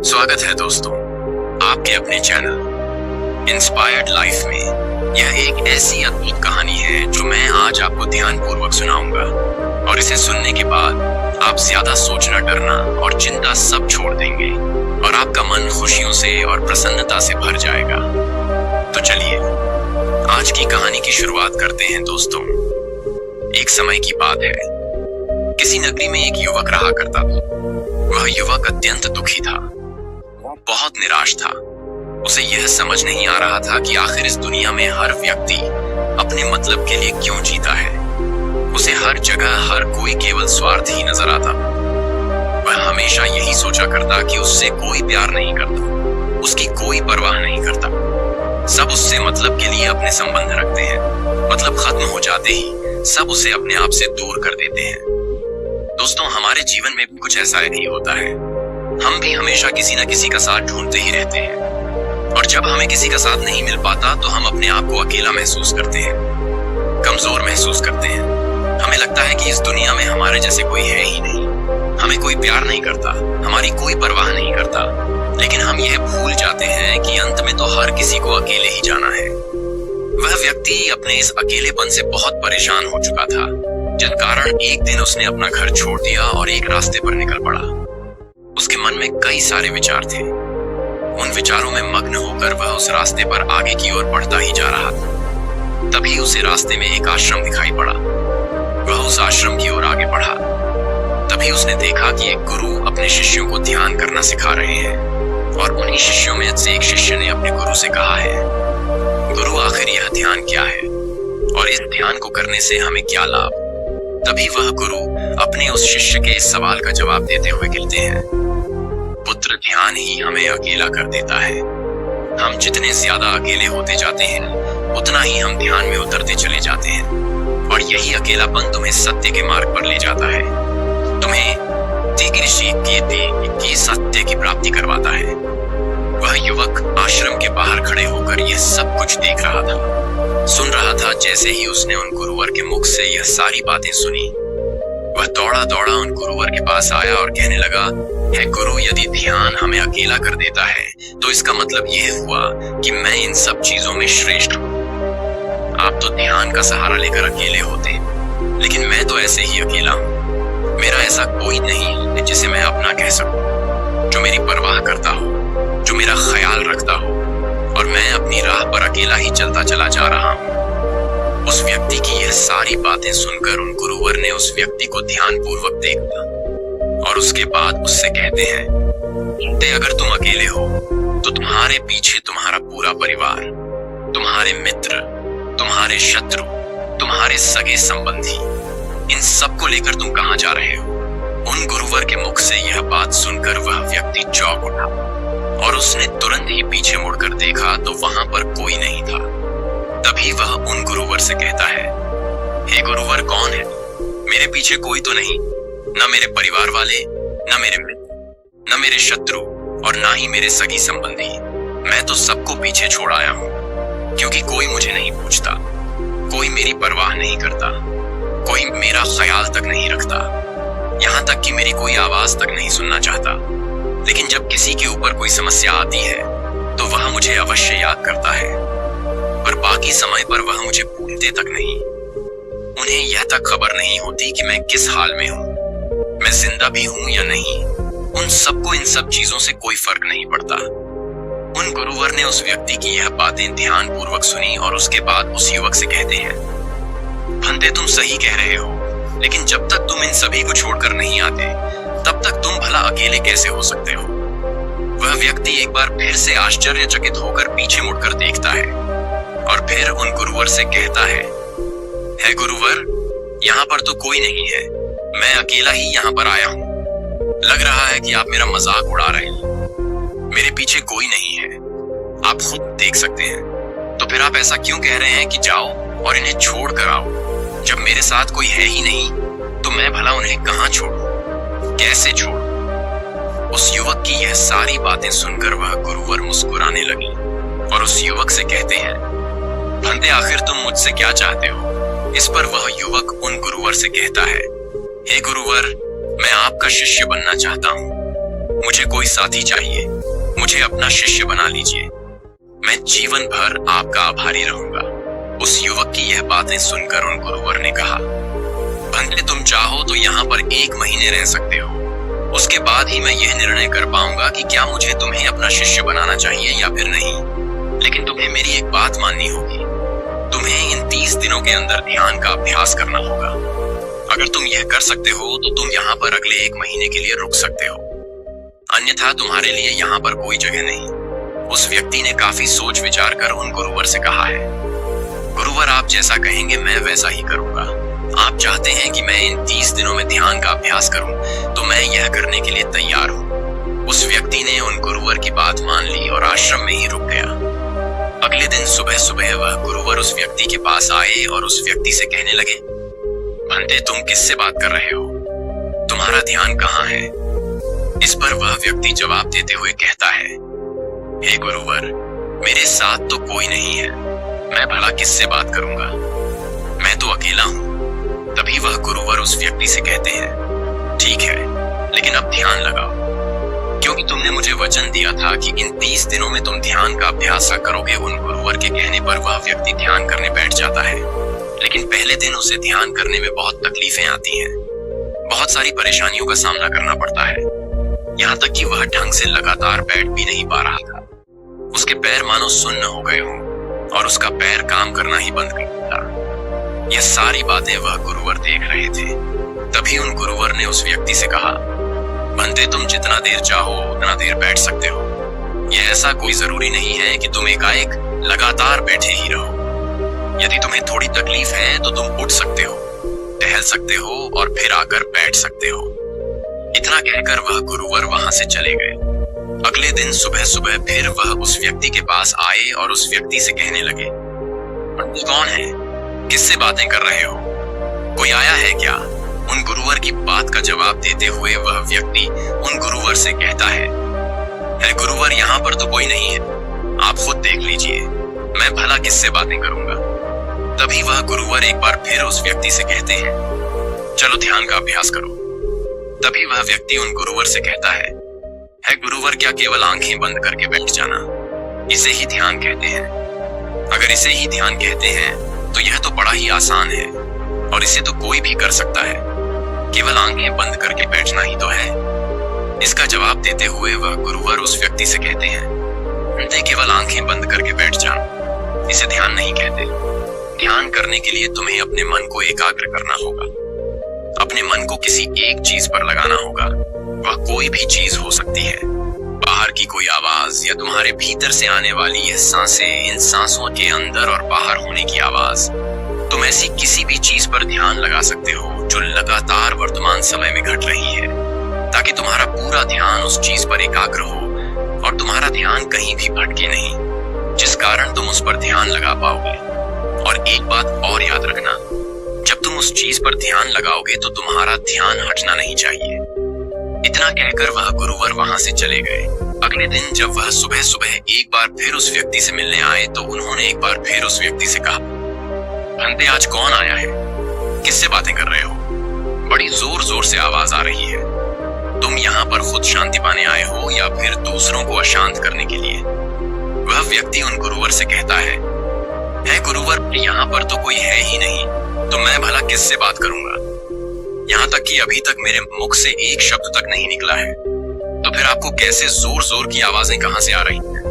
स्वागत है दोस्तों आपके अपने चैनल इंस्पायर्ड लाइफ में। यह एक ऐसी अद्भुत कहानी है जो मैं आज आपको ध्यानपूर्वक सुनाऊंगा और इसे सुनने के बाद आप ज्यादा सोचना, डरना और चिंता सब छोड़ देंगे और आपका मन खुशियों से और प्रसन्नता से भर जाएगा। तो चलिए आज की कहानी की शुरुआत करते हैं दोस्तों। एक समय की बात है, किसी नगरी में एक युवक रहा करता था। वह युवक अत्यंत दुखी था, बहुत निराश था। उसे यह समझ नहीं आ रहा था कि आखिर इस दुनिया में हर व्यक्ति अपने मतलब के लिए क्यों जीता है। उसे हर जगह हर कोई केवल स्वार्थ ही नजर आता। वह हमेशा यही सोचा करता कि उससे कोई प्यार नहीं करता, उसकी कोई परवाह नहीं करता। सब उससे मतलब के लिए अपने संबंध रखते हैं, मतलब खत्म हो जाते ही सब उसे अपने आप से दूर कर देते हैं। दोस्तों, हमारे जीवन में भी कुछ ऐसा ही होता है। हम भी हमेशा किसी न किसी का साथ ढूंढते ही रहते हैं और जब हमें किसी का साथ नहीं मिल पाता तो हम अपने आप को अकेला महसूस करते हैं, कमजोर महसूस करते हैं। हमें लगता है कि इस दुनिया में हमारे जैसे कोई है ही नहीं, हमें कोई प्यार नहीं करता, हमारी कोई परवाह नहीं करता। लेकिन हम यह भूल जाते हैं कि अंत में तो हर किसी को अकेले ही जाना है। वह व्यक्ति अपने इस अकेलेपन से बहुत परेशान हो चुका था, जिस कारण एक दिन उसने अपना घर छोड़ दिया और एक रास्ते पर निकल पड़ा। उसके मन में कई सारे विचार थे। उन विचारों में मग्न होकर वह उस रास्ते पर आगे की ओर बढ़ता ही जा रहा था। तभी उसे रास्ते में एक आश्रम दिखाई पड़ा। वह उस आश्रम की ओर आगे बढ़ा। तभी उसने देखा कि एक गुरु अपने शिष्यों को ध्यान करना सिखा रहे हैं और उन्हीं शिष्यों में से एक शिष्य ने अपने गुरु से कहा है, गुरु आखिर यह ध्यान क्या है और इस ध्यान को करने से हमें क्या लाभ। तभी वह गुरु अपने उस शिष्य के इस सवाल का जवाब देते हुए कहते हैं, पुत्र, ध्यान ही हमें अकेला कर देता है। हम जितने ज्यादा अकेले होते जाते हैं उतना ही हम ध्यान में उतरते चले जाते हैं और यही अकेलापन तुम्हें सत्य के मार्ग पर ले जाता है, तुम्हें की सत्य की प्राप्ति करवाता है। वह युवक आश्रम के बाहर खड़े होकर यह सब कुछ देख रहा था, सुन रहा था। जैसे ही उसने उन गुरुवर के मुख से यह सारी बातें सुनी, वह दौड़ा दौड़ा उन गुरुवर के पास आया और कहने लगा, हे गुरु, यदि ध्यान हमें अकेला कर देता है तो इसका मतलब यह हुआ कि मैं इन सब चीजों में श्रेष्ठ हूँ। आप तो ध्यान का सहारा लेकर अकेले होते, लेकिन मैं तो ऐसे ही अकेला हूँ। मेरा ऐसा कोई नहीं है जिसे मैं अपना कह सकूं, जो मेरी परवाह करता हो, जो मेरा ख्याल रखता हो, और मैं अपनी राह पर अकेला ही चलता चला जा रहा हूँ। उस व्यक्ति की यह सारी बातें सुनकर उन गुरुवर ने उस व्यक्ति को ध्यानपूर्वक देखा और उसके बाद उससे कहते हैं, अगर तुम अकेले हो तो तुम्हारे पीछे तुम्हारा पूरा परिवार, तुम्हारे मित्र, तुम्हारे शत्रु, तुम्हारे सगे संबंधी, इन सबको लेकर तुम कहां जा रहे हो। उन गुरुवर के मुख से यह बात सुनकर वह व्यक्ति चौंक उठा और उसने तुरंत ही पीछे मुड़कर देखा तो वहां पर कोई नहीं था। तभी वह उन गुरुवर से कहता है, हे गुरुवर, कौन है? मेरे पीछे कोई तो नहीं, न मेरे परिवार वाले, न मेरे मित्र, न मेरे शत्रु और ना ही मेरे सगी संबंधी। मैं तो सबको पीछे छोड़ आया हूँ, क्योंकि कोई मुझे नहीं पूछता, कोई मेरी परवाह नहीं करता, कोई मेरा ख्याल तक नहीं रखता, यहाँ तक कि मेरी कोई आवाज तक नहीं सुनना चाहता। लेकिन जब किसी के ऊपर कोई समस्या आती है तो वह मुझे अवश्य याद करता है, पर बाकी समय पर वह मुझे भूलते तक नहीं। उन्हें यह तक खबर नहीं होती कि मैं किस हाल में हूँ, मैं जिंदा भी हूँ या नहीं। उन सबको इन सब चीजों से कोई फर्क नहीं पड़ता। उन गुरुवर ने उस व्यक्ति की यह बातें ध्यान पूर्वक सुनी और उसके बाद उस युवक से कहते हैं, भंते, तुम सही कह रहे हो, लेकिन जब तक तुम इन सभी को छोड़कर नहीं आते तब तक तुम भला अकेले कैसे हो सकते हो। वह व्यक्ति एक बार फिर से आश्चर्यचकित होकर पीछे मुड़कर देखता है और फिर उन गुरुवर से कहता है, हे गुरुवर, यहाँ पर तो कोई नहीं है, मैं अकेला ही यहाँ पर आया हूँ। लग रहा है कि आप मेरा मजाक उड़ा रहे हैं। मेरे पीछे कोई नहीं है, आप खुद देख सकते हैं। तो फिर आप ऐसा क्यों कह रहे हैं कि जाओ और इन्हें छोड़ कर आओ? जब मेरे साथ कोई है ही नहीं तो मैं भला उन्हें कहां छोड़ूं, कैसे छोड़ूं? उस युवक की यह सारी बातें सुनकर वह गुरुवर मुस्कुराने लगी और उस युवक से कहते हैं, भंते, आखिर तुम मुझसे क्या चाहते हो? इस पर वह युवक उन गुरुवर से कहता है, हे गुरुवर, मैं आपका शिष्य बनना चाहता हूँ। मुझे कोई साथी चाहिए, मुझे अपना शिष्य बना लीजिए, मैं जीवन भर आपका आभारी रहूंगा। उस युवक की यह बातें सुनकर उन गुरुवर ने कहा, भंते तुम चाहो तो यहाँ पर 1 महीने रह सकते हो, उसके बाद ही मैं यह निर्णय कर पाऊंगा कि क्या मुझे तुम्हें अपना शिष्य बनाना चाहिए या फिर नहीं। लेकिन तुम्हें मेरी एक बात माननी होगी, तुम्हें इन 30 दिनों के अंदर ध्यान का अभ्यास करना होगा। अगर तुम यह कर सकते हो तो तुम यहाँ पर अगले 1 महीने के लिए रुक सकते हो, अन्यथा तुम्हारे लिए यहाँ पर कोई जगह नहीं। उस व्यक्ति ने काफी सोच विचार कर उन गुरुवर से कहा है, गुरुवर आप जैसा कहेंगे मैं वैसा ही करूंगा। आप चाहते हैं कि मैं इन 30 दिनों में ध्यान का अभ्यास करूं, तो मैं यह करने के लिए तैयार हूं। उस व्यक्ति ने उन गुरुवर की बात मान ली और आश्रम में ही रुक गया। अगले दिन सुबह सुबह वह गुरुवर उस व्यक्ति के पास आए और उस व्यक्ति से कहने लगे, भंते तुम किससे बात कर रहे हो, तुम्हारा ध्यान कहाँ है। इस पर वह व्यक्ति जवाब देते हुए कहता है, हे गुरुवर मेरे साथ तो कोई नहीं है, मैं भला किससे बात करूंगा, मैं तो अकेला हूं। तभी वह गुरुवर उस व्यक्ति से कहते हैं, ठीक है लेकिन अब ध्यान लगाओ, क्योंकि तुमने मुझे वचन दिया था कि इन 30 दिनों में तुम ध्यान का अभ्यास करोगे। उन गुरुवर के कहने पर वह व्यक्ति ध्यान करने बैठ जाता है, लेकिन पहले दिन उसे ध्यान करने में बहुत तकलीफें आती हैं, बहुत सारी परेशानियों का सामना करना पड़ता है, यहाँ तक कि वह ढंग से लगातार बैठ भी नहीं पा रहा था। उसके पैर मानो सुन्न हो गए हों और उसका पैर काम करना ही बंद कर दिया। यह सारी बातें वह गुरुवर देख रहे थे। तभी उन गुरुवर ने उस व्यक्ति से कहा, भंते तुम जितना देर चाहो उतना देर बैठ सकते हो, यह ऐसा कोई जरूरी नहीं है कि तुम एकाएक लगातार बैठे ही रहो। यदि तुम्हें थोड़ी तकलीफ है तो तुम उठ सकते हो, टहल सकते हो और फिर आकर बैठ सकते हो। इतना कहकर वह गुरुवर वहां से चले गए। अगले दिन सुबह सुबह फिर वह उस व्यक्ति के पास आए और उस व्यक्ति से कहने लगे, भंते कौन है, किससे बातें कर रहे हो, कोई आया है क्या। उन गुरुवर की बात का जवाब देते हुए वह व्यक्ति उन गुरुवर से कहता है गुरुवर यहाँ पर तो कोई नहीं है, आप खुद देख लीजिए, मैं भला किससे बातें करूंगा। तभी वह गुरुवर एक बार फिर उस व्यक्ति से कहते हैं, चलो ध्यान का अभ्यास करो। तभी वह व्यक्ति उन गुरुवर से कहता है गुरुवर क्या केवल आंखें बंद करके बैठ जाना, इसे ही ध्यान कहते हैं। अगर इसे ही ध्यान कहते हैं तो यह तो बड़ा ही आसान है और इसे तो कोई भी कर सकता है, केवल आंखें बंद करके बैठना ही तो है। इसका जवाब देते हुए वह गुरुवर उस व्यक्ति से कहते हैं, केवल आंखें बंद करके बैठ जाना, इसे ध्यान नहीं कहते। ध्यान करने के लिए तुम्हें अपने मन को एकाग्र करना होगा, अपने मन को किसी एक चीज पर लगाना होगा। वह कोई भी चीज हो सकती है, बाहर की कोई आवाज या तुम्हारे भीतर से आने वाली यह सांसें, इन सांसों के अंदर और बाहर होने की आवाज। तुम ऐसी किसी भी चीज पर ध्यान लगा सकते हो जो लगातार वर्तमान समय में घट रही है, ताकि तुम्हारा पूरा ध्यान उस चीज पर एकाग्र हो और तुम्हारा ध्यान कहीं भी भटके नहीं, जिस कारण तुम उस पर ध्यान लगा पाओगे। और एक बात और याद रखना, जब तुम उस चीज पर ध्यान लगाओगे तो तुम्हारा ध्यान हटना नहीं चाहिए। इतना कहकर वह गुरुवर वहां से चले गए। अगले दिन जब वह सुबह सुबह एक बार फिर उस व्यक्ति से मिलने आए तो उन्होंने एक बार फिर उस व्यक्ति से कहा, भंते आज कौन आया है, किससे बातें कर रहे हो, बड़ी जोर जोर से आवाज आ रही है। तुम यहाँ पर खुद शांति पाने आए हो या फिर दूसरों को अशांत करने के लिए। वह व्यक्ति उन गुरुवर से कहता है गुरुवर यहाँ पर तो कोई है ही नहीं, तो मैं भला किससे बात करूंगा। यहाँ तक कि अभी तक मेरे मुख से एक शब्द तक नहीं निकला है, तो फिर आपको कैसे जोर जोर की आवाजें कहां से आ रही हैं?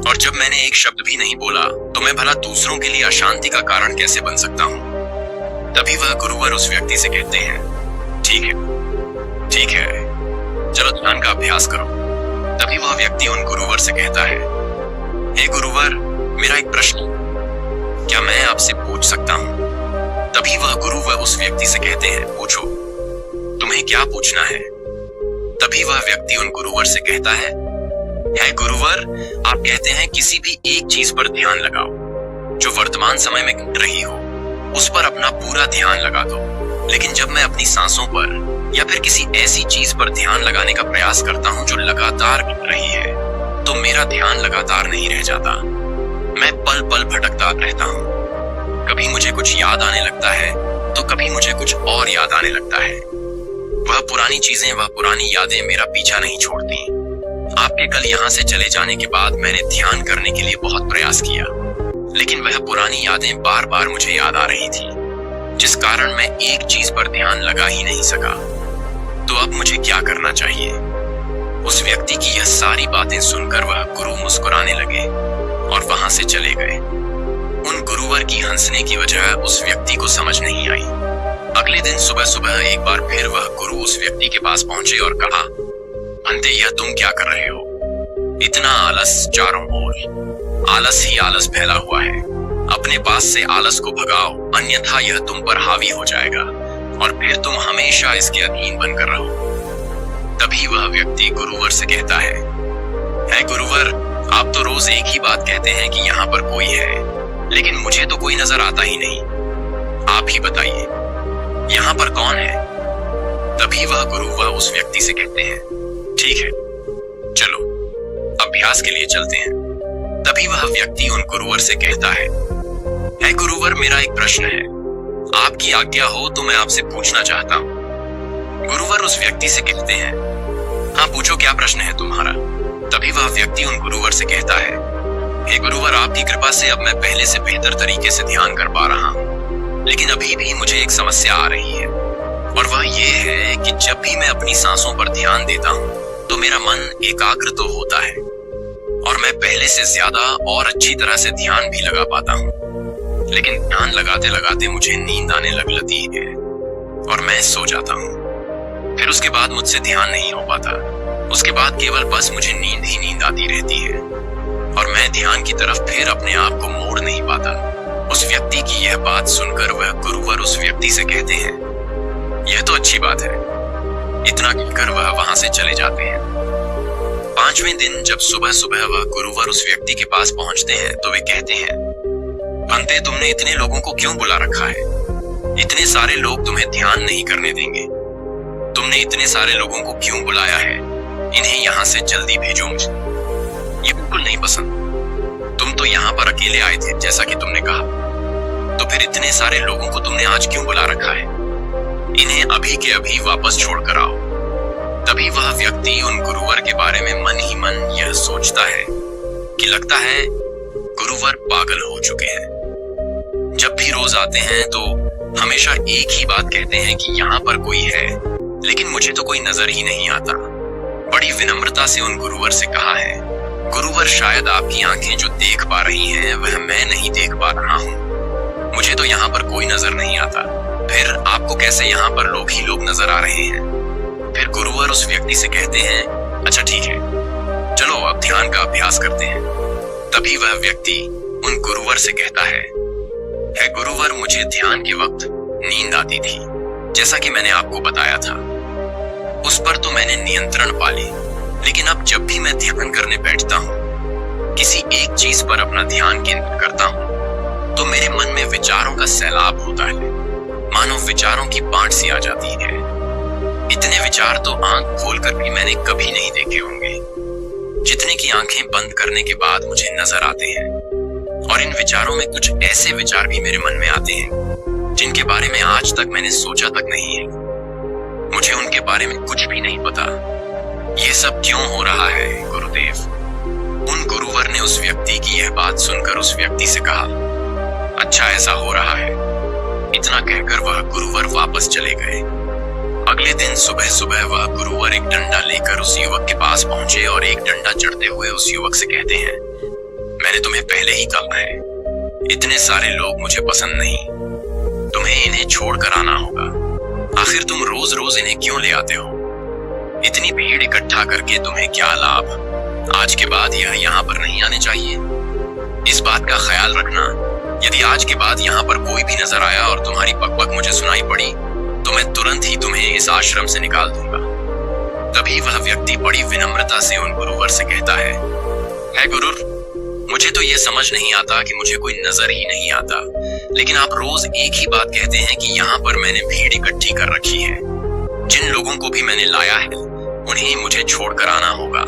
और जब मैंने एक शब्द भी नहीं बोला तो मैं भला दूसरों के लिए अशांति का कारण कैसे बन सकता हूँ। तभी वह गुरुवर उस व्यक्ति से कहते हैं, ठीक है चलो ध्यान का अभ्यास करो। तभी वह व्यक्ति उन गुरुवर से कहता है, गुरुवर मेरा एक प्रश्न, क्या मैं आपसे पूछ सकता हूँ। तभी वह गुरुवर उस व्यक्ति से कहते हैं, पूछो, तुम्हें क्या पूछना है। तभी वह व्यक्ति उन गुरुवर से कहता है गुरुवर आप कहते हैं किसी भी एक चीज पर ध्यान लगाओ जो वर्तमान समय में घट रही हो, उस पर अपना पूरा ध्यान लगा दो। लेकिन जब मैं अपनी सांसों पर या फिर किसी ऐसी चीज पर ध्यान लगाने का प्रयास करता हूँ जो लगातार घट रही है, तो मेरा ध्यान लगातार नहीं रह जाता, मैं पल पल भटकता रहता हूँ। कभी मुझे कुछ याद आने लगता है तो कभी मुझे कुछ और याद आने लगता है। वह पुरानी चीजें, वह पुरानी यादें मेरा पीछा नहीं छोड़ती। आपके कल यहाँ से चले जाने के बाद मैंने ध्यान करने के लिए बहुत प्रयास किया, लेकिन वह पुरानी यादें बार बार मुझे याद आ रही थी, जिस कारण मैं एक चीज पर ध्यान लगा ही नहीं सका। तो अब मुझे क्या करना चाहिए? उस व्यक्ति की यह सारी बातें सुनकर वह गुरु मुस्कुराने लगे और वहां से चले गए। उन गुरुवर की हंसने की वजह उस व्यक्ति को समझ नहीं आई। अगले दिन सुबह सुबह एक बार फिर वह गुरु उस व्यक्ति के पास पहुंचे और कहा, अंते यह तुम क्या कर रहे हो? इतना आलस चारों ओर, आलस ही आलस फैला हुआ है। अपने पास से आलस को भगाओ, अन्यथा यह तुम पर हावी हो जाएगा और फिर तुम हमेशा इसके अधीन बनकर रहो। तभी वह व्यक्ति गुरुवर से कहता है गुरुवर, आप तो रोज एक ही बात कहते हैं कि यहाँ पर कोई है, लेकिन मुझे तो कोई नजर आता ही नहीं। आप ही बताइए, यहाँ पर कौन है? तभी वह गुरुवर उस व्यक्ति से कहते हैं, ठीक है, चलो अभ्यास के लिए चलते हैं। तभी वह व्यक्ति उन गुरुवर से कहता है गुरुवर, मेरा एक प्रश्न है, आपकी आज्ञा हो तो मैं आपसे पूछना चाहता हूँ। गुरुवर उस व्यक्ति से कहते हैं, हाँ पूछो, क्या प्रश्न है तुम्हारा? तभी वह व्यक्ति उन गुरुवर से कहता है गुरुवर, आपकी कृपा से अब मैं पहले से बेहतर तरीके से ध्यान कर पा रहा हूँ, लेकिन अभी भी मुझे एक समस्या आ रही है, और वह ये है कि जब भी मैं अपनी सांसों पर ध्यान देता हूँ तो मेरा मन एकाग्र तो होता है और मैं पहले से ज्यादा और अच्छी तरह से ध्यान भी लगा पाता हूँ, लेकिन ध्यान लगाते लगाते मुझे नींद आने लगती है और मैं सो जाता हूँ। फिर उसके बाद मुझसे ध्यान नहीं हो पाता। उसके बाद केवल बस मुझे नींद ही नींद आती रहती है और मैं ध्यान की तरफ फिर अपने आप को मोड़ नहीं पाता। उस व्यक्ति की यह बात सुनकर वह गुरुवर उस व्यक्ति से कहते हैं, यह तो अच्छी बात है। इतना कहकर वह वहां से चले जाते हैं। 5वें दिन जब सुबह सुबह वह गुरुवर उस व्यक्ति के पास पहुंचते हैं तो वे कहते हैं, अंते तुमने इतने लोगों को क्यों बुला रखा है? इतने सारे लोग तुम्हें ध्यान नहीं करने देंगे। तुमने इतने सारे लोगों को क्यों बुलाया है? इन्हें यहाँ से जल्दी भेजो मुझे। ये बिल्कुल नहीं पसंद। तुम तो यहाँ पर अकेले आए थे जैसा कि तुमने कहा, तो फिर इतने सारे लोगों को तुमने आज क्यों बुला रखा है? इन्हें अभी के अभी वापस छोड़कर आओ। तभी वह व्यक्ति उन गुरुवर के बारे में मन ही मन यह सोचता है कि लगता है गुरुवर पागल हो चुके हैं। जब भी रोज आते हैं तो हमेशा एक ही बात कहते हैं कि यहाँ पर कोई है, लेकिन मुझे तो कोई नजर ही नहीं आता। बड़ी विनम्रता से उन गुरुवर से कहा है, गुरुवर शायद आपकी आंखें जो देख पा रही हैं वह मैं नहीं देख पा रहा हूँ। मुझे तो यहाँ पर कोई नजर नहीं आता, फिर आपको कैसे यहाँ पर लोग ही लोग नजर आ रहे हैं? फिर गुरुवर उस व्यक्ति से कहते हैं, अच्छा ठीक है, चलो अब ध्यान का अभ्यास करते हैं। तभी वह व्यक्ति उन गुरुवर से कहता है गुरुवर, मुझे ध्यान के वक्त नींद आती थी, जैसा कि मैंने आपको बताया था। उस पर तो मैंने नियंत्रण पा ली, लेकिन अब जब भी मैं ध्यान करने बैठता हूँ, किसी एक चीज पर अपना ध्यान केंद्रित करता हूँ, तो मेरे मन में विचारों का सैलाब होता है, मानो विचारों की बाढ़ सी आ जाती है। इतने विचार तो आंख खोलकर भी मैंने कभी नहीं देखे होंगे, जितने की आंखें बंद करने के बाद मुझे नजर आते हैं। और इन विचारों में कुछ ऐसे विचार भी मेरे मन में आते हैं जिनके बारे में आज तक मैंने सोचा तक नहीं है। मुझे उनके बारे में कुछ भी नहीं पता। ये सब क्यों हो रहा है गुरुदेव? उन गुरुवर ने उस व्यक्ति की यह बात सुनकर उस व्यक्ति से कहा, अच्छा ऐसा हो रहा है। इतना कहकर वह गुरुवर वापस चले गए। अगले दिन सुबह सुबह वह गुरुवर एक डंडा लेकर उस युवक के पास पहुंचे और एक डंडा चढ़ते हुए उस युवक से कहते हैं, मैंने तुम्हें पहले ही कहा है, इतने सारे लोग मुझे पसंद नहीं, तुम्हें इन्हें छोड़कर आना होगा। आखिर तुम रोज रोज इन्हें क्यों ले आते हो? इतनी भीड़ इकट्ठा करके तुम्हें क्या लाभ? आज के बाद यह यहाँ पर नहीं आने चाहिए। इस बात का ख्याल रखना, यदि आज के बाद यहाँ पर कोई भी नजर आया और तुम्हारी बकबक मुझे सुनाई पड़ी तो मैं तुरंत ही तुम्हें इस आश्रम से निकाल दूंगा। तभी वह व्यक्ति बड़ी विनम्रता से उन गुरुवर से कहता है गुरु, मुझे तो ये समझ नहीं आता कि मुझे कोई नजर ही नहीं आता, लेकिन आप रोज एक ही बात कहते हैं कि यहाँ पर मैंने भीड़ इकट्ठी कर रखी है। जिन लोगों को भी मैंने लाया है उन्हें मुझे छोड़कर आना होगा,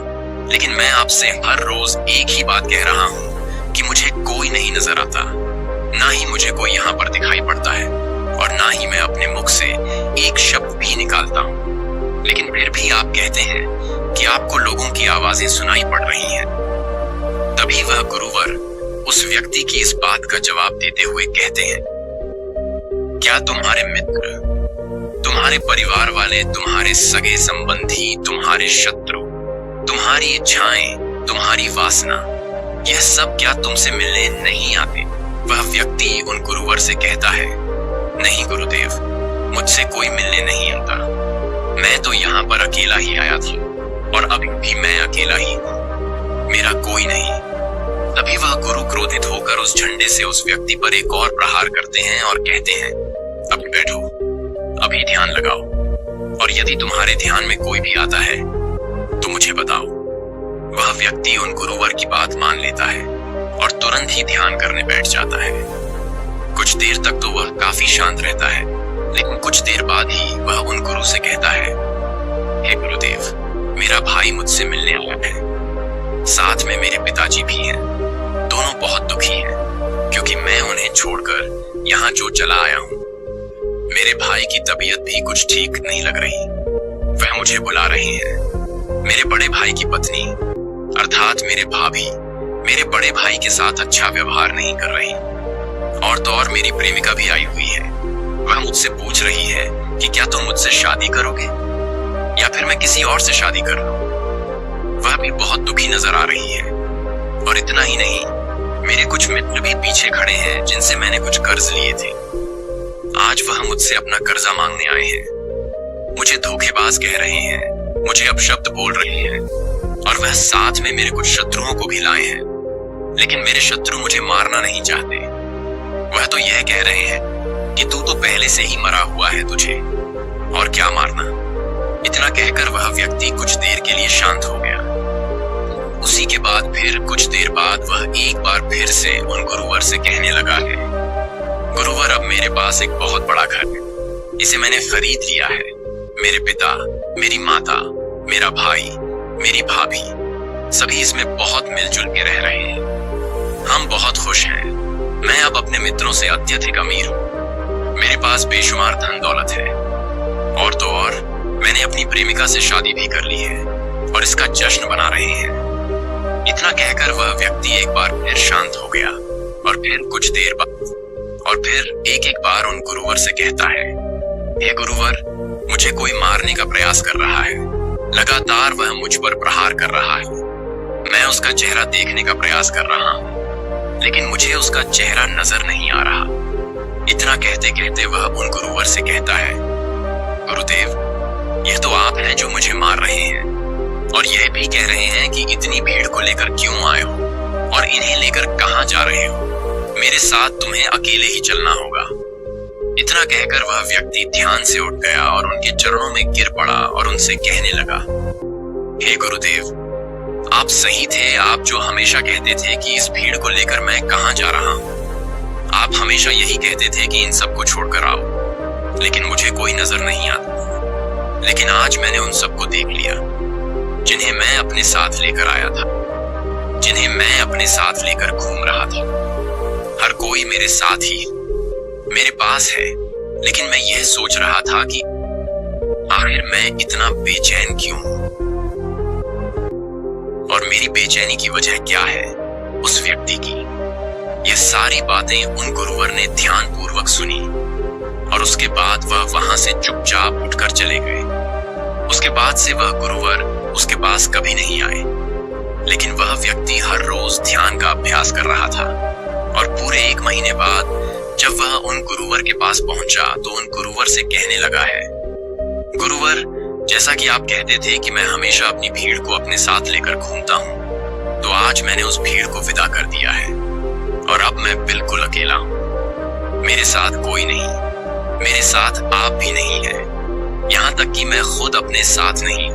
लेकिन मैं आपसे हर रोज एक ही बात कह रहा हूँ कि मुझे कोई नहीं नजर आता, ना ही मुझे कोई यहाँ पर दिखाई पड़ता है और ना ही मैं अपने मुख से एक शब्द भी निकालता हूँ। लेकिन फिर भी आप कहते हैं कि आपको लोगों की आवाजें सुनाई पड़ रही हैं। तभी वह गुरुवर उस व्यक्ति की इस बात का जवाब देते हुए कहते हैं, क्या तुम्हारे मित्र, तुम्हारे परिवार वाले, तुम्हारे सगे संबंधी, तुम्हारे शत्रु, तुम्हारी इच्छाएं, तुम्हारी वासना, यह सब क्या तुमसे मिलने नहीं आते? वह व्यक्ति उन गुरुवर से कहता है, नहीं गुरुदेव, मुझसे कोई मिलने नहीं आता। मैं तो यहाँ पर अकेला ही आया था और अभी भी मैं अकेला ही हूँ, मेरा कोई नहीं। तभी वह गुरु क्रोधित होकर उस झंडे से उस व्यक्ति पर एक और प्रहार करते हैं और कहते हैं, अभी बैठो, अभी ध्यान लगाओ, और यदि तुम्हारे ध्यान में कोई भी आता है तो मुझे बताओ। वह व्यक्ति उन गुरुवर की बात मान लेता है और तुरंत ही ध्यान करने बैठ जाता है। कुछ देर तक तो वह काफी शांत रहता है, लेकिन कुछ देर बाद ही वह उन गुरु से कहता है, हे गुरुदेव, मेरा भाई मुझसे मिलने आया है, साथ में मेरे पिताजी भी हैं। दोनों बहुत दुखी हैं क्योंकि मैं उन्हें छोड़कर यहाँ जो चला आया हूँ। मेरे भाई की तबीयत भी कुछ ठीक नहीं लग रही, वह मुझे बुला रहे हैं। मेरे बड़े भाई की पत्नी अर्थात मेरे भाभी मेरे बड़े भाई के साथ अच्छा व्यवहार नहीं कर रही, और तो और मेरी प्रेमिका भी आई हुई है। वह मुझसे पूछ रही है कि क्या तुम मुझसे शादी करोगे या फिर मैं किसी और से शादी कर लूं। वह भी बहुत दुखी नजर आ रही है, और इतना ही नहीं, मेरे कुछ मित्र भी पीछे खड़े हैं जिनसे मैंने कुछ कर्ज लिए थे। आज वह मुझसे अपना कर्जा मांगने आए हैं, मुझे धोखेबाज कह रहे हैं, मुझे अपशब्द बोल रहे हैं, और वह साथ में मेरे कुछ शत्रुओं को भी लाए हैं। लेकिन मेरे शत्रु मुझे मारना नहीं चाहते, वह तो यह कह रहे हैं कि तू तो पहले से ही मरा हुआ है, तुझे और क्या मारना। इतना कहकर वह व्यक्ति कुछ देर के लिए शांत हो गया। उसी के बाद फिर कुछ देर बाद वह एक बार फिर से उन गुरुवर से कहने लगा है, गुरुवर, अब मेरे पास एक बहुत बड़ा घर है, इसे मैंने खरीद लिया है। मेरे पिता, मेरी माता, मेरा भाई, मेरी भाभी, सभी इसमें बहुत मिलजुल के रह रहे हैं। हम बहुत खुश हैं। मैं अब अपने मित्रों से अत्यधिक अमीर हूँ, मेरे पास बेशुमार धन दौलत है, और तो और मैंने अपनी प्रेमिका से शादी भी कर ली है और इसका जश्न मना रहे हैं। इतना कहकर वह व्यक्ति एक बार फिर शांत हो गया, और फिर कुछ देर बाद और फिर एक बार उन गुरुवर से कहता है, हे गुरुवर, मुझे कोई मारने का प्रयास कर रहा है, लगातार वह मुझ पर प्रहार कर रहा है। मैं उसका चेहरा देखने का प्रयास कर रहा हूँ, लेकिन मुझे उसका चेहरा नजर नहीं आ रहा। इतना कहते कहते वह उन गुरुवर से कहता है, गुरुदेव, यह तो आप हैं जो मुझे मार रहे हैं, और यह भी कह रहे हैं कि इतनी भीड़ को लेकर क्यों आए हो और इन्हें लेकर कहाँ जा रहे हो। मेरे साथ तुम्हें अकेले ही चलना होगा। इतना कहकर वह व्यक्ति ध्यान से उठ गया और उनके चरणों में गिर पड़ा और उनसे कहने लगा, हे गुरुदेव, आप सही थे। आप जो हमेशा कहते थे कि इस भीड़ को लेकर मैं कहाँ जा रहा हूँ। आप हमेशा यही कहते थे कि इन सबको छोड़कर आओ, लेकिन मुझे कोई नजर नहीं आता। लेकिन आज मैंने उन सबको देख लिया जिन्हें मैं अपने साथ लेकर आया था, जिन्हें मैं अपने साथ लेकर घूम रहा था। हर कोई मेरे साथ ही मेरे पास है, लेकिन मैं यह सोच रहा था कि आखिर मैं इतना बेचैन क्यों हूं, और मेरी बेचैनी की वजह क्या है उस व्यक्ति की। ये सारी बातें उन गुरुवर ने ध्यान पूर्वक सुनी, और उसके बाद वह वहां से चुपचाप उठकर चले गए। उसके बाद से वह गुरुवर उसके पास कभी नहीं आए, लेकिन वह व्यक्ति हर रोज ध्यान का अभ्यास कर रहा था। और पूरे 1 महीने बाद जब वह उन गुरुवर के पास पहुंचा तो उन गुरुवर से कहने लगा है, गुरुवर, जैसा कि आप कहते थे कि मैं हमेशा अपनी भीड़ को अपने साथ लेकर घूमता हूं, तो आज मैंने उस भीड़ को विदा कर दिया है, और अब मैं बिल्कुल अकेला हूं। मेरे साथ कोई नहीं, मेरे साथ आप भी नहीं है, यहाँ तक कि मैं खुद अपने साथ नहीं।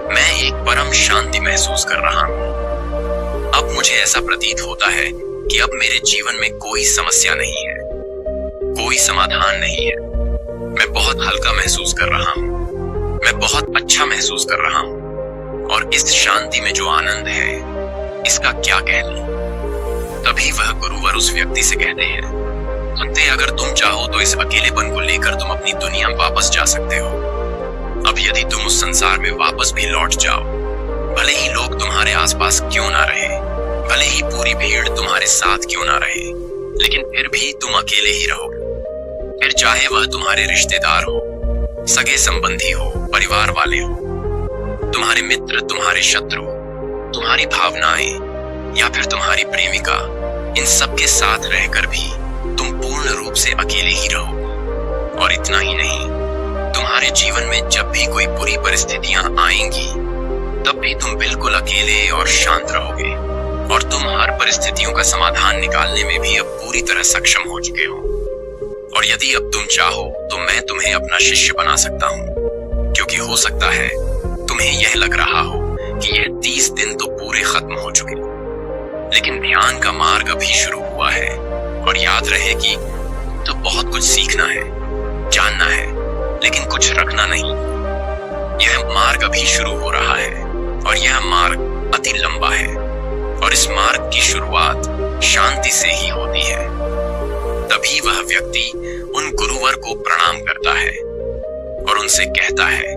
मैं एक परम शांति महसूस कर रहा हूँ। अब मुझे ऐसा प्रतीत होता है कि अब मेरे जीवन में कोई समस्या नहीं है, कोई समाधान नहीं है। मैं बहुत हल्का महसूस कर रहा हूँ, मैं बहुत अच्छा महसूस कर रहा हूँ, और इस शांति में जो आनंद है इसका क्या कहना। तभी वह गुरुवर उस व्यक्ति से कहते हैं, सुनते, अगर तुम चाहो तो इस अकेलेपन को लेकर तुम अपनी दुनिया वापस जा सकते हो, अब यदि तुम उस संसार में वापस भी लौट जाओ, भले ही लोग तुम्हारे आसपास क्यों ना रहे, भले ही पूरी भीड़ तुम्हारे साथ क्यों ना रहे, लेकिन फिर भी तुम अकेले ही रहोगे। फिर चाहे वह तुम्हारे रिश्तेदार हो, सगे संबंधी हो, परिवार वाले हो, तुम्हारे मित्र, तुम्हारे शत्रु, तुम्हारी भावनाएं या फिर तुम्हारी प्रेमिका, इन सब के साथ रहकर भी तुम पूर्ण रूप से अकेले ही रहोगे। और इतना ही नहीं, तुम्हारे जीवन में जब भी कोई बुरी परिस्थितियां आएंगी, तब भी तुम बिल्कुल अकेले और शांत रहोगे, और तुम हर परिस्थितियों का समाधान निकालने में भी अब पूरी तरह सक्षम हो चुके हो। और यदि अब तुम चाहो तो मैं तुम्हें अपना शिष्य बना सकता हूँ, क्योंकि हो सकता है तुम्हें यह लग रहा हो कि यह 30 दिन तो पूरे खत्म हो चुके, लेकिन ध्यान का मार्ग अभी शुरू हुआ है। और याद रहे कि तो बहुत कुछ सीखना है, जानना है, लेकिन कुछ रखना नहीं। यह मार्ग अभी शुरू हो रहा है, और यह मार्ग अति लंबा है, और इस मार्ग की शुरुआत शांति से ही होती है। तभी वह व्यक्ति उन गुरुवर को प्रणाम करता है और उनसे कहता है,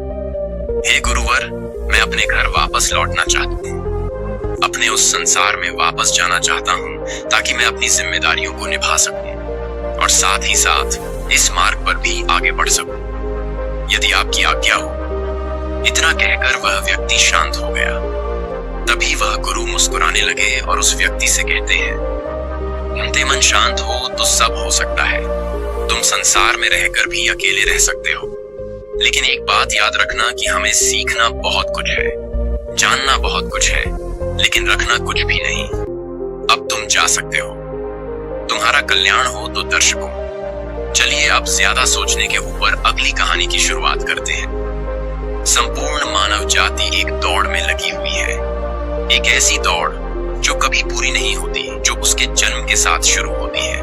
हे गुरुवर, मैं अपने घर वापस लौटना चाहता हूँ, अपने उस संसार में वापस जाना चाहता हूँ, ताकि मैं अपनी जिम्मेदारियों को निभा सकूं और साथ ही साथ इस मार्ग पर भी आगे बढ़ सकूं, यदि आपकी आज्ञा हो। इतना कहकर वह व्यक्ति शांत हो गया। तभी वह गुरु मुस्कुराने लगे और उस व्यक्ति से कहते हैं, तुम मन शांत हो तो सब हो सकता है। तुम संसार में रहकर भी अकेले रह सकते हो, लेकिन एक बात याद रखना कि हमें सीखना बहुत कुछ है, जानना बहुत कुछ है, लेकिन रखना कुछ भी नहीं। अब तुम जा सकते हो। तुम्हारा कल्याण हो तो दर्शकों, चलिए अब ज्यादा सोचने के ऊपर अगली कहानी की शुरुआत करते हैं। संपूर्ण मानव जाति एक दौड़ में लगी हुई है, एक ऐसी दौड़ जो कभी पूरी नहीं होती, जो उसके जन्म के साथ शुरू होती है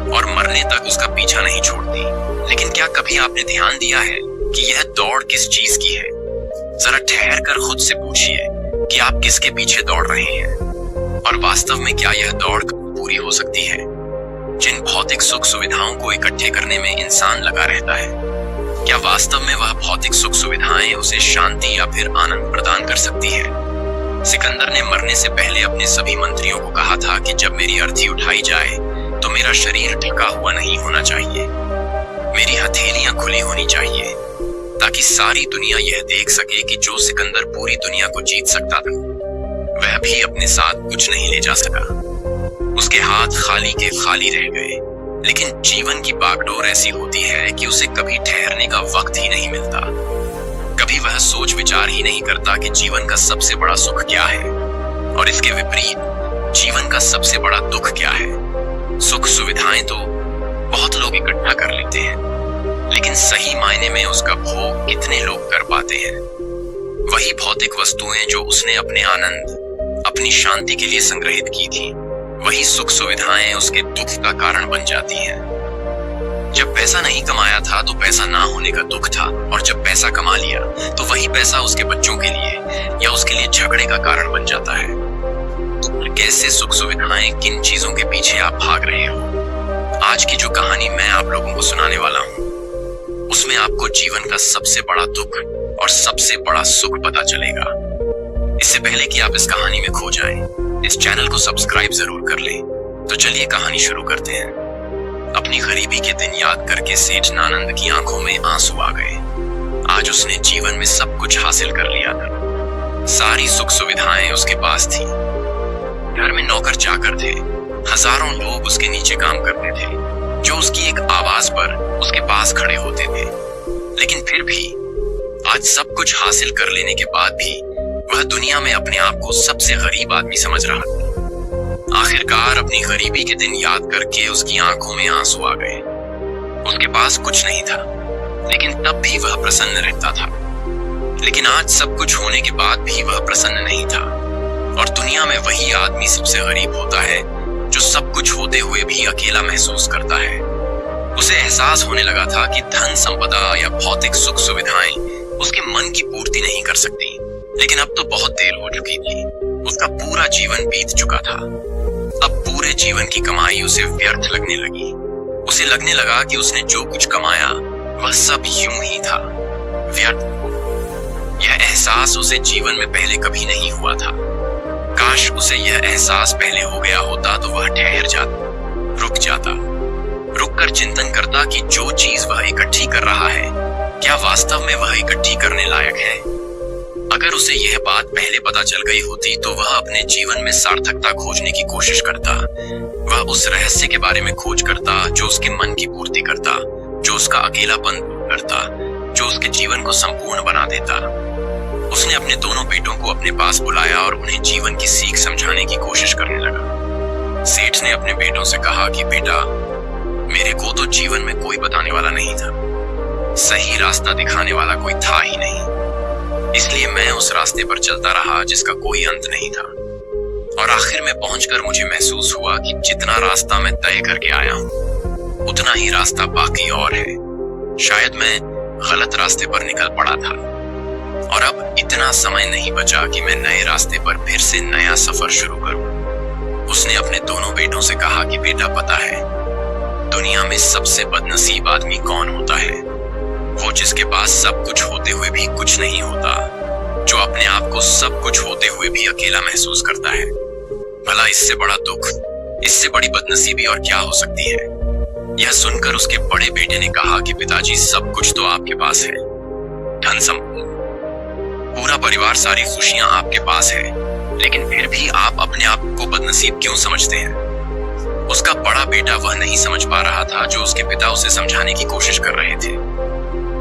और मरने तक उसका पीछा नहीं छोड़ती। लेकिन क्या कभी आपने ध्यान दिया है कि यह दौड़ किस चीज की है? जरा ठहर कर खुद से पूछिए कि आप किसके पीछे दौड़ रहे हैं, और वास्तव में क्या यह दौड़ पूरी हो सकती है? जिन भौतिक सुख सुविधाओं को इकट्ठे करने में इंसान लगा रहता है, क्या वास्तव में वह भौतिक सुख सुविधाएं उसे शांति या फिर आनंद प्रदान कर सकती है? सिकंदर ने मरने से पहले अपने सभी मंत्रियों को कहा था कि जब मेरी अर्थी उठाई जाए तो मेरा शरीर ढका हुआ नहीं होना चाहिए, मेरी हथेलियां खुली होनी चाहिए, ताकि सारी दुनिया यह देख सके कि जो सिकंदर पूरी दुनिया को जीत सकता था, वह भी अपने साथ कुछ नहीं ले जा सका। उसके हाथ खाली के खाली रह गए। लेकिन जीवन की बागडोर ऐसी होती है कि उसे कभी ठहरने का वक्त ही नहीं मिलता। कभी वह सोच विचार ही नहीं करता कि जीवन का सबसे बड़ा सुख क्या है, और इसके विपरीत जीवन का सबसे बड़ा दुख क्या है। सुख सुविधाएं तो बहुत लोग इकट्ठा कर लेते हैं, लेकिन सही मायने में उसका भोग कितने लोग कर पाते हैं? वही भौतिक वस्तुएं जो उसने अपने आनंद, अपनी शांति के लिए संग्रहित की थी, वही सुख सुविधाएं उसके दुख का कारण बन जाती हैं। जब पैसा नहीं कमाया था तो पैसा ना होने का दुख था, और जब पैसा कमा लिया तो वही पैसा उसके बच्चों के लिए या उसके लिए झगड़े का कारण बन जाता है। तो कैसे सुख सुविधाएं, किन चीजों के पीछे आप भाग रहे हो? आज की जो कहानी मैं आप लोगों को सुनाने वाला हूँ, उसमें आपको जीवन का सबसे बड़ा दुख और सबसे बड़ा सुख पता चलेगा। इससे पहले कि आप इस कहानी में खो जाएं, इस चैनल को सब्सक्राइब जरूर कर लें। तो चलिए कहानी शुरू करते हैं। अपनी गरीबी के दिन याद करके सेठ नानंद की आंखों में आंसू आ गए। आज उसने जीवन में सब कुछ हासिल कर लिया था। सारी सुख सुविधाएं उसके पास थी। घर में नौकर चाकर थे, हजारों लोग उसके नीचे काम करते थे, जो उसकी एक आवाज पर उसके पास खड़े होते थे। लेकिन फिर भी आज सब कुछ हासिल कर लेने के बाद भी वह दुनिया में अपने आप को सबसे गरीब आदमी समझ रहा था। आखिरकार अपनी गरीबी के दिन याद करके उसकी आंखों में आंसू आ गए। उसके पास कुछ नहीं था, लेकिन तब भी वह प्रसन्न रहता था। लेकिन आज सब कुछ होने के बाद भी वह प्रसन्न नहीं था। और दुनिया में वही आदमी सबसे गरीब होता है जो सब कुछ होते हुए भी अकेला महसूस करता है। उसे एहसास होने लगा था कि धन संपदा या भौतिक सुख सुविधाएं उसके मन की पूर्ति नहीं कर सकती। लेकिन अब तो बहुत देर हो चुकी थी। उसका पूरा जीवन बीत चुका था। अब पूरे जीवन की कमाई उसे व्यर्थ लगने लगी। उसे लगने लगा कि उसने जो कुछ कमाया वह सब यूं ही था, व्यर्थ। यह एहसास उसे जीवन में पहले कभी नहीं हुआ था। काश उसे यह एहसास पहले हो गया होता तो वह ठहर जाता, रुक कर चिंतन करता कि जो चीज वह इकट्ठी कर रहा है क्या वास्तव में वह इकट्ठी करने लायक है। अगर उसे यह बात पहले पता चल गई होती तो वह अपने जीवन में सार्थकता खोजने की कोशिश करता। वह उस रहस्य के बारे में खोज करता जो उसके मन की पूर्ति करता, जो उसका अकेलापन दूर करता, जो उसके जीवन को संपूर्ण बना देता। उसने अपने दोनों बेटों को अपने पास बुलाया और उन्हें जीवन की सीख समझाने की कोशिश करने लगा। सेठ ने अपने बेटों से कहा कि बेटा, मेरे को तो जीवन में कोई बताने वाला नहीं था, सही रास्ता दिखाने वाला कोई था ही नहीं, इसलिए मैं उस रास्ते पर चलता रहा जिसका कोई अंत नहीं था। और आखिर में पहुंचकर मुझे महसूस हुआ कि जितना रास्ता मैं तय करके आया हूं उतना ही रास्ता बाकी और है। शायद मैं गलत रास्ते पर निकल पड़ा था और अब इतना समय नहीं बचा कि मैं नए रास्ते पर फिर से नया सफर शुरू करूं। उसने अपने दोनों बेटों से कहा कि बेटा, पता है दुनिया में सबसे बदनसीब आदमी कौन होता है? वो जिसके पास सब कुछ होते हुए भी कुछ नहीं होता, जो अपने आप को सब कुछ होते हुए भी अकेला महसूस करता है। भला इससे बड़ा दुख, इससे बड़ी बदनसीबी और क्या हो सकती है? यह सुनकर उसके बड़े बेटे ने कहा कि पिताजी, सब कुछ तो आपके पास है, धन संपत्ति, पूरा परिवार, सारी खुशियां आपके पास है, लेकिन फिर भी आप अपने आप को बदनसीब क्यों समझते हैं? उसका बड़ा बेटा वह नहीं समझ पा रहा था जो उसके पिता उसे समझाने की कोशिश कर रहे थे।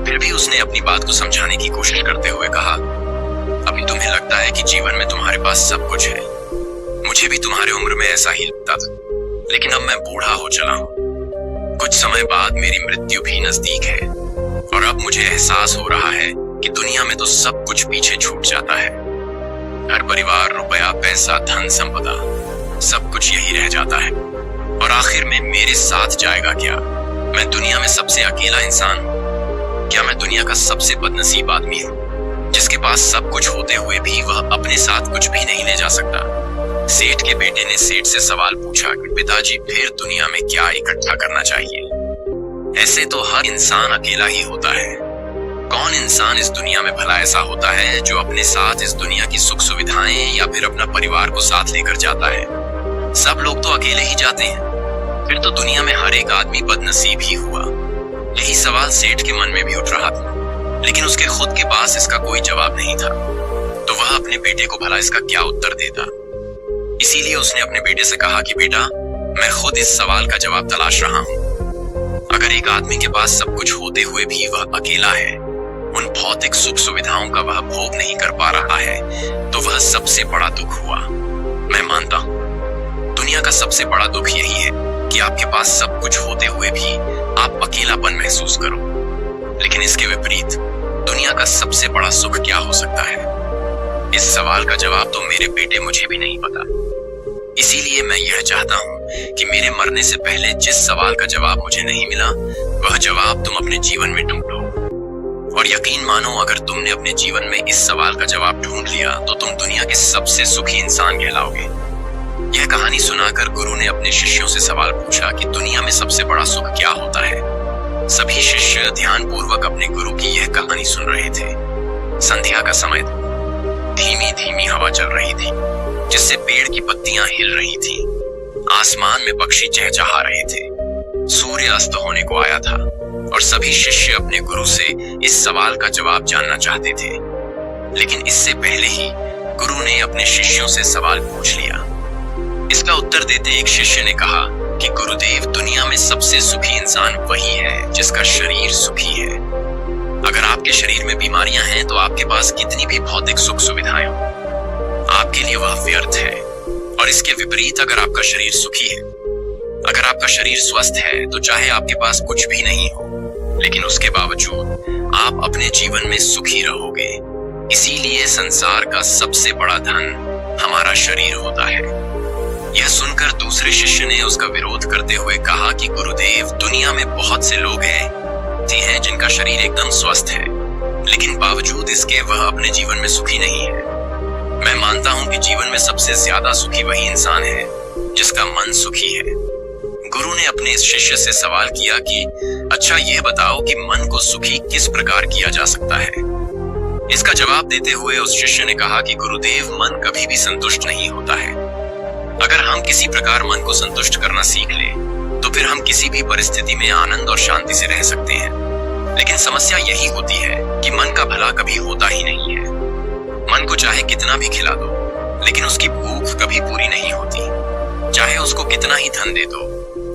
फिर भी उसने अपनी बात को समझाने की कोशिश करते हुए कहा, अभी तुम्हें लगता है कि जीवन में तुम्हारे पास सब कुछ है। मुझे भी तुम्हारी उम्र में ऐसा ही लगता था, लेकिन अब मैं बूढ़ा हो चला हूं। कुछ समय बाद मेरी मृत्यु भी नजदीक है और अब मुझे एहसास हो रहा है कि दुनिया में तो सब कुछ पीछे छूट जाता है। घर परिवार, रुपया, पैसा, धन संपदा, सब कुछ यही रह जाता है और आखिर में मेरे साथ जाएगा क्या? मैं दुनिया में सबसे अकेला इंसान हूं। क्या मैं दुनिया का सबसे बदनसीब आदमी हूं जिसके पास सब कुछ होते हुए भी वह अपने साथ कुछ भी नहीं ले जा सकता? सेठ के बेटे ने सेठ से सवाल पूछा कि पिताजी, फिर दुनिया में क्या इकट्ठा करना चाहिए? ऐसे तो हर इंसान अकेला ही होता है। कौन इंसान इस दुनिया में भला ऐसा होता है जो अपने साथ इस दुनिया की सुख सुविधाएं या फिर अपना परिवार को साथ लेकर जाता है? सब लोग तो अकेले ही जाते हैं। फिर तो दुनिया में हर एक आदमी बदनसीब ही हुआ। यही सवाल सेठ के मन में भी उठ रहा था, लेकिन उसके खुद के पास इसका कोई जवाब नहीं था। तो वह अपने बेटे को भला इसका क्या उत्तर देता? इसीलिए उसने अपने बेटे से कहा कि बेटा, मैं खुद इस सवाल का जवाब तलाश रहा हूं। अगर एक आदमी के पास सब कुछ होते हुए भी वह अकेला है, उन भौतिक सुख सुविधाओं का वह भोग नहीं कर पा रहा है, तो वह सबसे बड़ा दुख हुआ। मैं मानता हूं दुनिया का सबसे बड़ा दुख यही है कि आपके पास सब कुछ होते हुए भी आप अकेलापन महसूस करो। लेकिन इसके विपरीत दुनिया का सबसे बड़ा सुख क्या हो सकता है? इस सवाल का जवाब तो मेरे बेटे मुझे भी नहीं पता। इसीलिए मैं यह चाहता हूं कि मेरे मरने से पहले जिस सवाल का जवाब मुझे नहीं मिला, वह जवाब तुम अपने जीवन में ढूंढो। और यकीन मानो, अगर तुमने अपने जीवन में इस सवाल का जवाब ढूंढ लिया तो तुम दुनिया के सबसे सुखी इंसान कहलाओगे। यह कहानी सुनाकर गुरु ने अपने शिष्यों से सवाल पूछा कि दुनिया में सबसे बड़ा सुख क्या होता है। सभी शिष्य ध्यानपूर्वक अपने गुरु की यह कहानी सुन रहे थे। संध्या का समय था। धीमी धीमी हवा चल रही थी जिससे पेड़ की पत्तियां हिल रही थी। आसमान में पक्षी चहचहा रहे थे। सूर्य अस्त होने को आया था और सभी शिष्य अपने गुरु से इस सवाल का जवाब जानना चाहते थे। लेकिन इससे पहले ही गुरु ने अपने शिष्यों से सवाल पूछ लिया। इसका उत्तर देते एक शिष्य ने कहा कि गुरुदेव, दुनिया में सबसे सुखी इंसान वही है जिसका शरीर सुखी है। अगर आपके शरीर में बीमारियां हैं तो आपके पास कितनी भी भौतिक सुख सुविधाएं हो, आपके लिए वह व्यर्थ है। और इसके विपरीत अगर आपका शरीर सुखी है, अगर आपका शरीर स्वस्थ है, तो चाहे आपके पास कुछ भी नहीं हो, लेकिन उसके बावजूद आप अपने जीवन में सुखी रहोगे। इसीलिए संसार का सबसे बड़ा धन हमारा शरीर होता है। यह सुनकर दूसरे शिष्य ने उसका विरोध करते हुए कहा कि गुरुदेव, दुनिया में बहुत से लोग हैं जिनका शरीर एकदम स्वस्थ है, लेकिन बावजूद इसके वह अपने जीवन में सुखी नहीं है। मैं मानता हूं कि जीवन में सबसे ज्यादा सुखी वही इंसान है जिसका मन सुखी है। गुरु ने अपने इस शिष्य से सवाल किया कि अच्छा, यह बताओ कि मन को सुखी किस प्रकार किया जा सकता है। इसका जवाब देते हुए उस शिष्य ने कहा कि गुरुदेव, मन कभी भी संतुष्ट नहीं होता है। अगर हम किसी प्रकार मन को संतुष्ट करना सीख ले तो फिर हम किसी भी परिस्थिति में आनंद और शांति से रह सकते हैं। लेकिन समस्या यही होती है कि मन का भला कभी होता ही नहीं है। मन को चाहे कितना भी खिला दो, लेकिन उसकी भूख कभी पूरी नहीं होती। चाहे उसको कितना ही धन दे दो,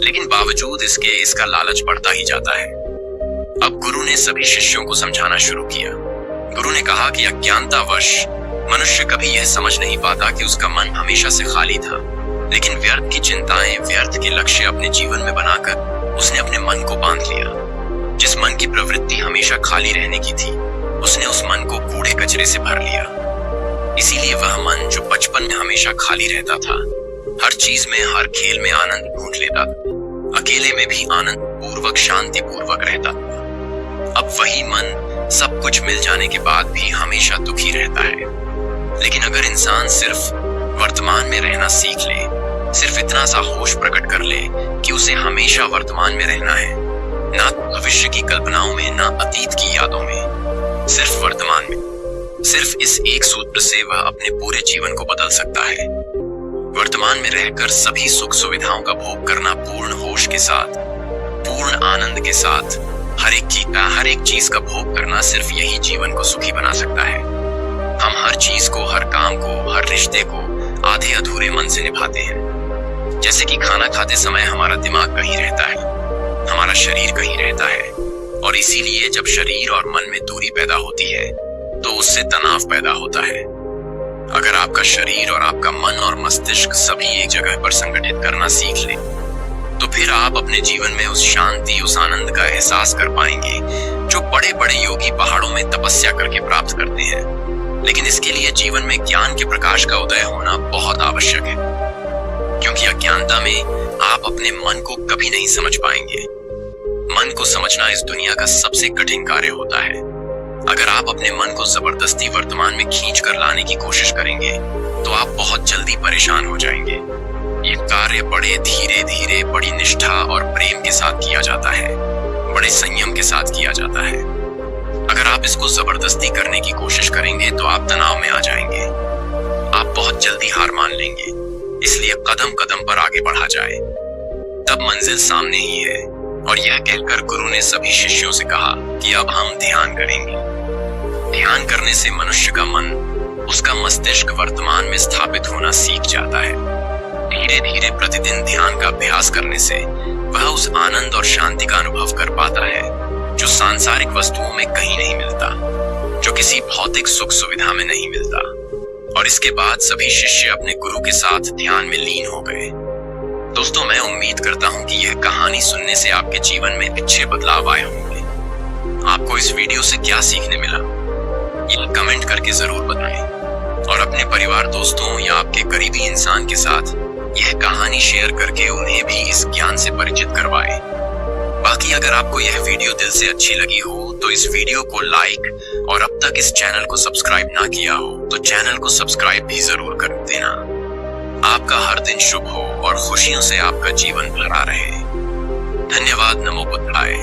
लेकिन बावजूद इसके इसका लालच बढ़ता ही जाता है। अब गुरु ने सभी शिष्यों को समझाना शुरू किया। गुरु ने कहा कि अज्ञानतावश मनुष्य कभी यह समझ नहीं पाता कि उसका मन हमेशा से खाली था, लेकिन व्यर्थ की चिंताएं, व्यर्थ के लक्ष्य अपने जीवन में बनाकर उसने अपने मन को बांध लिया। जिस मन की प्रवृत्ति हमेशा खाली रहने की थी, उसने उस मन को कूड़े कचरे से भर लिया। इसीलिए वह मन जो बचपन में हमेशा खाली रहता था, हर चीज में, हर खेल में आनंद ढूंढ लेता था, अकेले में भी आनंद पूर्वक, शांति पूर्वक रहता था, अब वही मन सब कुछ मिल जाने के बाद भी हमेशा दुखी रहता है। लेकिन अगर इंसान सिर्फ वर्तमान में रहना सीख ले, सिर्फ इतना सा होश प्रकट कर ले कि उसे हमेशा वर्तमान में रहना है, ना भविष्य की कल्पनाओं में, ना अतीत की यादों में, सिर्फ वर्तमान में, सिर्फ इस एक सूत्र से वह अपने पूरे जीवन को बदल सकता है। वर्तमान में रहकर सभी सुख सुविधाओं का भोग करना, पूर्ण होश के साथ, पूर्ण आनंद के साथ, हर एक चीज का भोग करना, सिर्फ यही जीवन को सुखी बना सकता है। हम हर चीज को, हर काम को, हर रिश्ते को आधे अधूरे मन से निभाते हैं। जैसे कि खाना खाते समय हमारा दिमाग कहीं रहता है, हमारा शरीर कहीं रहता है, और इसीलिए जब शरीर और मन में दूरी पैदा होती है तो उससे तनाव पैदा होता है। अगर आपका शरीर और आपका मन और मस्तिष्क सभी एक जगह पर संगठित करना सीख ले तो फिर आप अपने जीवन में उस शांति, उस आनंद का एहसास कर पाएंगे जो बड़े बड़े योगी पहाड़ों में तपस्या करके प्राप्त करते हैं। लेकिन इसके लिए जीवन में ज्ञान के प्रकाश का उदय होना बहुत आवश्यक है, क्योंकि अज्ञानता में आप अपने मन को कभी नहीं समझ पाएंगे। मन को समझना इस दुनिया का सबसे कठिन कार्य होता है। अगर आप अपने मन को जबरदस्ती वर्तमान में खींच कर लाने की कोशिश करेंगे तो आप बहुत जल्दी परेशान हो जाएंगे। ये कार्य बड़े धीरे धीरे, बड़ी निष्ठा और प्रेम के साथ किया जाता है, बड़े संयम के साथ किया जाता है। अगर आप इसको जबरदस्ती करने की कोशिश करेंगे तो आप तनाव में आ जाएंगे, आप बहुत जल्दी हार मान लेंगे। इसलिए कदम कदम पर आगे बढ़ा जाए, तब मंजिल सामने ही है। और यह कहकर गुरु ने सभी शिष्यों से कहा कि अब हम ध्यान करेंगे। ध्यान करने से मनुष्य का मन, उसका मस्तिष्क वर्तमान में स्थापित होना सीख जाता है। धीरे धीरे प्रतिदिन ध्यान का अभ्यास करने से वह उस आनंद और शांति का अनुभव कर पाता है जो सांसारिक वस्तुओं में कहीं नहीं मिलता, जो किसी भौतिक सुख सुविधा में नहीं मिलता। और इसके बाद सभी शिष्य अपने गुरु के साथ ध्यान में लीन हो गए। दोस्तों, मैं उम्मीद करता हूं कि यह कहानी सुनने से आपके जीवन में अच्छे बदलाव आए होंगे। आपको इस वीडियो से क्या सीखने मिला, यह कमेंट करके जरूर बताएं, और अपने परिवार, दोस्तों या आपके करीबी इंसान के साथ यह कहानी शेयर करके उन्हें भी इस ज्ञान से परिचित करवाएं। बाकी अगर आपको यह वीडियो दिल से अच्छी लगी हो तो इस वीडियो को लाइक, और अब तक इस चैनल को सब्सक्राइब ना किया हो तो चैनल को सब्सक्राइब भी जरूर कर देना। आपका हर दिन शुभ हो और खुशियों से आपका जीवन भरा रहे। धन्यवाद। नमो बुद्धाय।